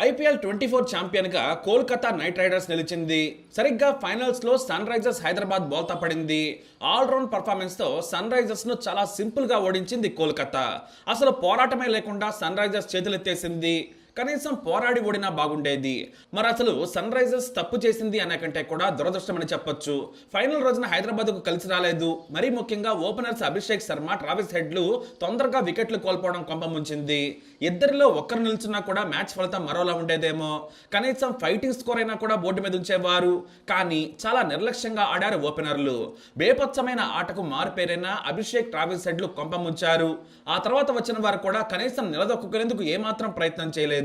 IPL 24 champion గా Kolkata night riders నిలిచింది. సరిగ్గా ఫైనల్స్ లో సన్ రైజర్స్ హైదరాబాద్ బోల్తా పడింది. ఆల్రౌండ్ పర్ఫార్మెన్స్ తో సన్ రైజర్స్ ను చాలా సింపుల్ గా ఓడించింది కోల్కతా. అసలు పోరాటమే లేకుండా సన్ రైజర్స్ చేతులెత్తేసింది. కనీసం పోరాడి ఓడినా బాగుండేది. మరి అసలు సన్ రైజర్స్ తప్పు చేసింది అనే కంటే కూడా దురదృష్టమని చెప్పొచ్చు. ఫైనల్ రోజున హైదరాబాద్ కు కలిసి రాలేదు. మరీ ముఖ్యంగా ఓపెనర్స్ అభిషేక్ శర్మ, ట్రావిస్ హెడ్లు తొందరగా వికెట్లు కోల్పోవడం కొంపముంచింది. ఇద్దరిలో ఒక్కరు నిల్చున్నా కూడా మ్యాచ్ ఫలితం మరోలా ఉండేదేమో. కనీసం ఫైటింగ్ స్కోర్ అయినా కూడా బోర్డు మీద ఉంచేవారు. కానీ చాలా నిర్లక్ష్యంగా ఆడారు ఓపెనర్లు. బేపచ్చమైన ఆటకు మారుపేరైన అభిషేక్, ట్రావిస్ హెడ్లు కొంపముంచారు. ఆ తర్వాత వచ్చిన వారు కూడా కనీసం నిలదొక్కునేందుకు ఏమాత్రం ప్రయత్నం చేయలేదు.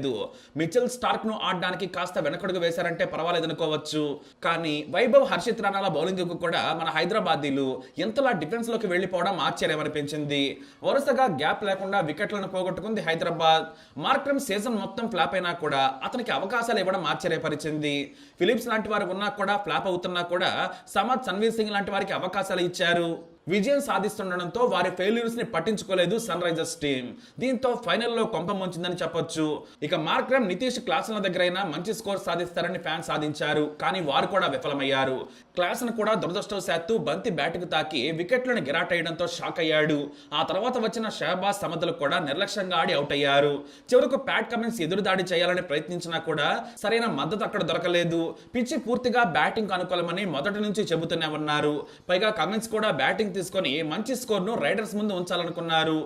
మిచెల్ స్టార్క్ ను ఆడడానికి కాస్త వెనకడుగు వేశారంటే పర్వాలేదనుకోవచ్చు. కానీ వైభవ్, హర్షిత్ రాణాల బౌలింగ్ కు కూడా మన హైదరాబాదీలు ఎంతలా డిఫెన్స్ లోకి వెళ్లిపోవడం ఆశ్చర్యం అనిపించింది. వరుసగా గ్యాప్ లేకుండా వికెట్లను పోగొట్టుకుంది హైదరాబాద్. మార్క్రమ్ సీజన్ మొత్తం ఫ్లాప్ అయినా కూడా అతనికి అవకాశాలు ఇవ్వడం ఆశ్చర్యపరిచింది. ఫిలిప్స్ లాంటి వారు ఉన్నా కూడా ఫ్లాప్ అవుతున్నా కూడా సమద్, సన్వీర్ సింగ్ లాంటి వారికి అవకాశాలు ఇచ్చారు. విజయం సాధిస్తుండడంతో వారి ఫెయిల్యూర్స్ ని పట్టించుకోలేదు సన్ రైజర్స్ టీం. దీంతో ఫైనల్లో కొంపముంచిందని చెప్పొచ్చు. ఇక మార్క్రమ్, నితీష్ క్లాసుల దగ్గరైనా మంచి స్కోర్ సాధిస్తారని ఫ్యాన్స్ సాధించారు. కానీ వారు కూడా విఫలమయ్యారు. క్లాసన్ కూడా దురదృష్టవశాత్తు బంతి బ్యాట్కు తాకి వికెట్లను గిరాటేయడంతో షాక్ అయ్యాడు. ఆ తర్వాత వచ్చిన షహబాజ్, సమదులు కూడా నిర్లక్ష్యంగా ఆడి అవుట్ అయ్యారు. చివరకు ప్యాట్ కమిన్స్ ఎదురుదాడి చేయాలని ప్రయత్నించినా కూడా సరైన మద్దతు అక్కడ దొరకలేదు. పిచ్చి పూర్తిగా బ్యాటింగ్ అనుకూలమని మొదటి నుంచి చెబుతూనే ఉన్నారు. పైగా కమిన్స్ కూడా బ్యాటింగ్ తీసుకొని మంచి స్కోర్ ను రైడర్స్ ముందు ఉంచాలనుకున్నారు.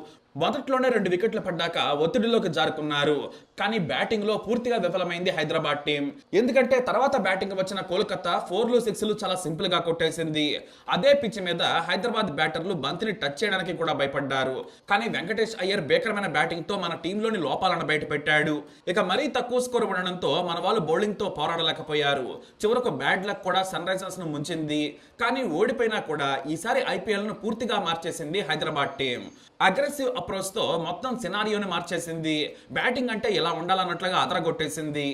మొదట్లోనే 2 వికెట్లు పడ్డాక ఒత్తిడిలోకి జారుకున్నారు. కానీ బ్యాటింగ్ లో పూర్తిగా విఫలమైంది హైదరాబాద్ టీం. ఎందుకంటే తర్వాత బ్యాటింగ్ వచ్చిన కోల్కతా 4లు 6లు చాలా సింపుల్ గా కొట్టేసింది. అదే పిచ్ మీద హైదరాబాద్ బ్యాటర్లు బంతిని టచ్ చేయడానికి కూడా భయపడ్డారు. కానీ వెంకటేష్ అయ్యర్ భీకరమైన బ్యాటింగ్ తో మన టీంలోని లోపాలను బయటపెట్టాడు. ఇక మరీ తక్కువ స్కోర్ ఉండడంతో మన వాళ్ళు బౌలింగ్ తో పోరాడలేకపోయారు. చివరకు బ్యాడ్ లక్ కూడా సన్ రైజర్స్ ను ముంచింది. కానీ ఓడిపోయినా కూడా ఈసారి ఐపీఎల్ ను పూర్తిగా మార్చేసింది హైదరాబాద్ టీం. అగ్రెసివ్ అప్రోచ్ తో మొత్తం సినారియోని మార్చేసింది. బ్యాటింగ్ అంటే ఎలా ఉండాలన్నట్లుగా అదరగొట్టేసింది.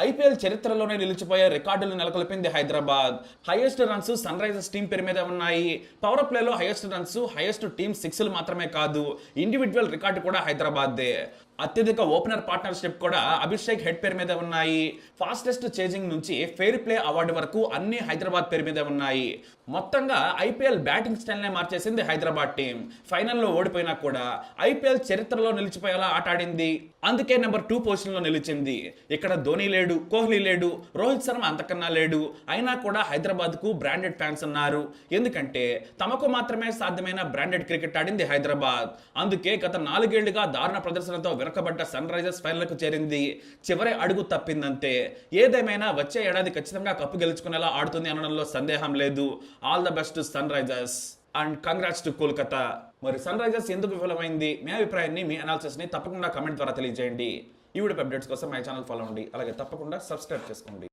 ఐపీఎల్ చరిత్రలోనే నిలిచిపోయే రికార్డులు నెలకొల్పింది Hyderabad. Highest runs Sunrisers team పేరు మీద ఉన్నాయి. పవర్ ప్లేలో హైయెస్ట్ రన్స్, హైయెస్ట్ టీమ్ 6లు మాత్రమే కాదు, ఇండివిజువల్ రికార్డు కూడా హైదరాబాద్దే. అత్యధిక ఓపెనర్ పార్ట్నర్షిప్ కూడా అభిషేక్ హెడ్ పేరు మీద ఉన్నాయి. ఫాస్టెస్ట్ చేజింగ్ నుంచి ఫెయిర్ ప్లే అవార్డు వరకు అన్ని హైదరాబాద్ పేరు మీద ఉన్నాయి. మొత్తంగా ఐపీఎల్ బ్యాటింగ్ స్టైల్ నే మార్చేసింది హైదరాబాద్ టీం. ఫైనల్లో ఓడిపోయినా కూడా ఐపీఎల్ చరిత్రలో నిలిచిపోయేలా ఆటాడింది. అందుకే నెంబర్ 2 పొజిషన్ లో నిలిచింది. ఇక్కడ ధోని లేడు, కోహ్లీ లేడు, రోహిత్ శర్మ అంతకన్నా లేడు. అయినా కూడా హైదరాబాద్ కు బ్రాండెడ్ ఫ్యాన్స్ ఉన్నారు. ఎందుకంటే తమకు మాత్రమే సాధ్యమైన బ్రాండెడ్ క్రికెట్ ఆడింది హైదరాబాద్. అందుకే గత 4 ఏళ్లుగా దారుణ ప్రదర్శనతో వెనకబడ్డ సన్ రైజర్స్ ఫైనల్ కు చేరింది. చివరి అడుగు తప్పిందంతే. ఏదేమైనా వచ్చే ఏడాది ఖచ్చితంగా కప్పు గెలుచుకునేలా ఆడుతుంది అనడంలో సందేహం లేదు. All the best sun Risers and congrats to Kolkata. మరి సన్ రైజర్స్ ఎందుకు విఫలమైంది, మీ అభిప్రాయాన్ని, మీ అనాలిసిస్ ని తప్పకుండా కామెంట్ ద్వారా తెలియజేయండి. ఈ వీడియో అప్డేట్స్ కోసం మై ఛానల్ ఫాలో అవ్వండి. అలాగే తప్పకుండా సబ్స్క్రైబ్ చేసుకోండి.